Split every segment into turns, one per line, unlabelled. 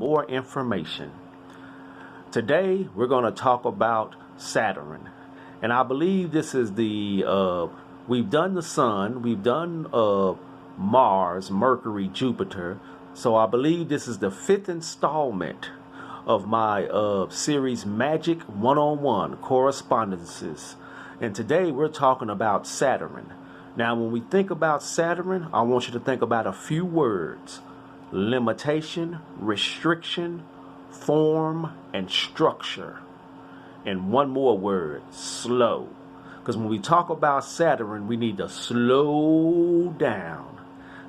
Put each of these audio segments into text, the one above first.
more information. Today we're going to talk about Saturn, and I believe this is we've done the Sun, we've done Mars, Mercury, Jupiter, so I believe this is the 5th installment of my series Magick101 correspondences, and today we're talking about Saturn. Now when we think about Saturn, I want you to think about a few words: limitation, restriction, form, and structure. And one more word: slow. Because when we talk about Saturn, we need to slow down.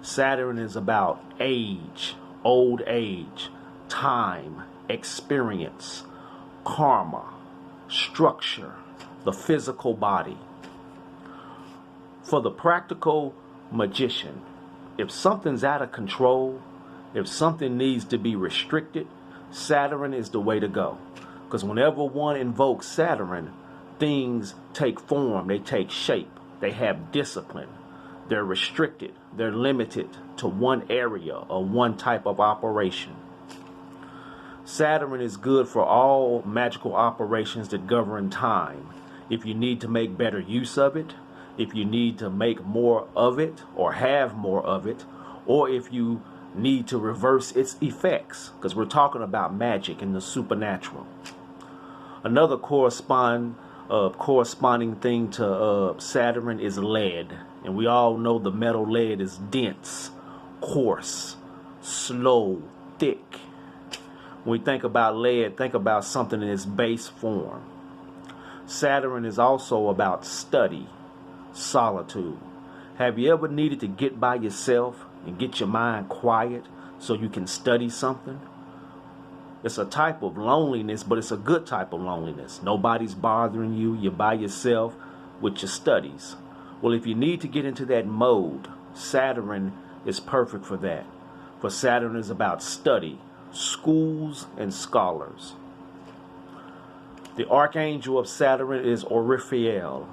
Saturn is about age, old age, time, experience, karma, structure, the physical body. For the practical magician, if something's out of control, if something needs to be restricted, Saturn is the way to go. Because whenever one invokes Saturn, things take form, they take shape, they have discipline, they're restricted, they're limited to one area or one type of operation. Saturn is good for all magical operations that govern time. If you need to make better use of it, if you need to make more of it or have more of it, or if you need to reverse its effects, because we're talking about magic and the supernatural. Another corresponding thing to Saturn is lead, and we all know the metal lead is dense, coarse, slow, thick. When we think about lead, think about something in its base form. Saturn is also about study, solitude. Have you ever needed to get by yourself and get your mind quiet so you can study something? It's a type of loneliness, but it's a good type of loneliness. Nobody's bothering you. You're by yourself with your studies. Well, if you need to get into that mode, Saturn is perfect for that. For Saturn is about study, schools, and scholars. The archangel of Saturn is Orifiel,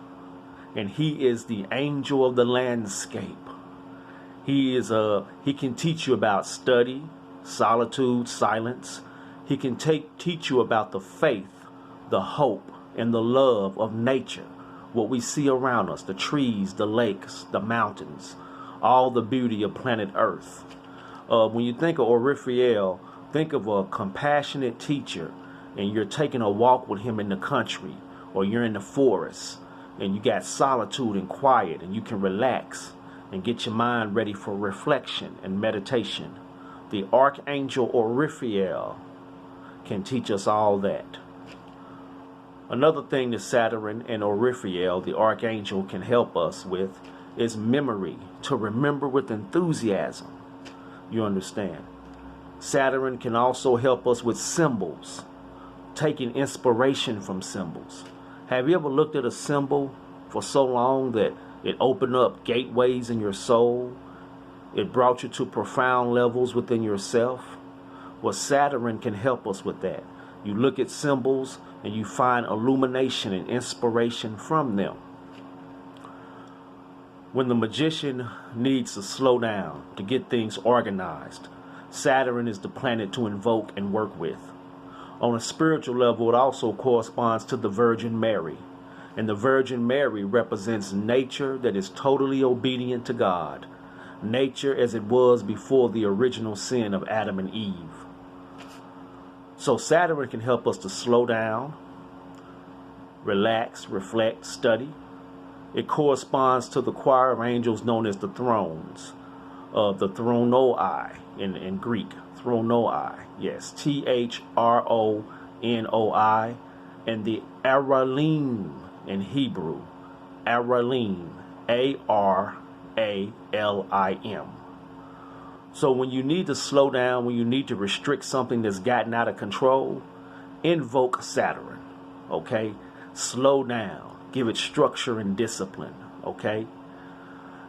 and he is the angel of the landscape. He can teach you about study, solitude, silence. He can teach you about the faith, the hope, and the love of nature, what we see around us, the trees, the lakes, the mountains, all the beauty of planet Earth. When you think of Orifiel, think of a compassionate teacher, and you're taking a walk with him in the country, or you're in the forest, and you got solitude and quiet, and you can relax and get your mind ready for reflection and meditation. The Archangel Orifiel can teach us all that. Another thing that Saturn and Orifiel, the Archangel, can help us with is memory, to remember with enthusiasm. You understand? Saturn can also help us with symbols, taking inspiration from symbols. Have you ever looked at a symbol for so long that it opened up gateways in your soul? It brought you to profound levels within yourself? Well, Saturn can help us with that. You look at symbols and you find illumination and inspiration from them. When the magician needs to slow down to get things organized, Saturn is the planet to invoke and work with. On a spiritual level, it also corresponds to the Virgin Mary. And the Virgin Mary represents nature that is totally obedient to God. Nature as it was before the original sin of Adam and Eve. So Saturn can help us to slow down, relax, reflect, study. It corresponds to the choir of angels known as the thrones, the thronoi in Greek. Thronoi, yes, Thronoi, and the Aralim in Hebrew, Aralim, Aralim. So when you need to slow down, when you need to restrict something that's gotten out of control, invoke Saturn, okay? Slow down, give it structure and discipline, okay?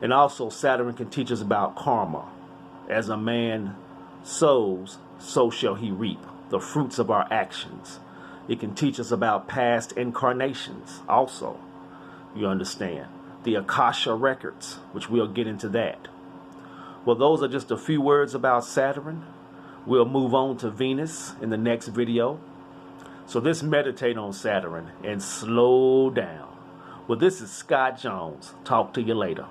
And also Saturn can teach us about karma. As a man sows, so shall he reap the fruits of our actions. It can teach us about past incarnations also. You understand? The Akasha records, which we'll get into that. Well, those are just a few words about Saturn. We'll move on to Venus in the next video. So this meditate on Saturn and slow down. Well, this is Scott Jones. Talk to you later.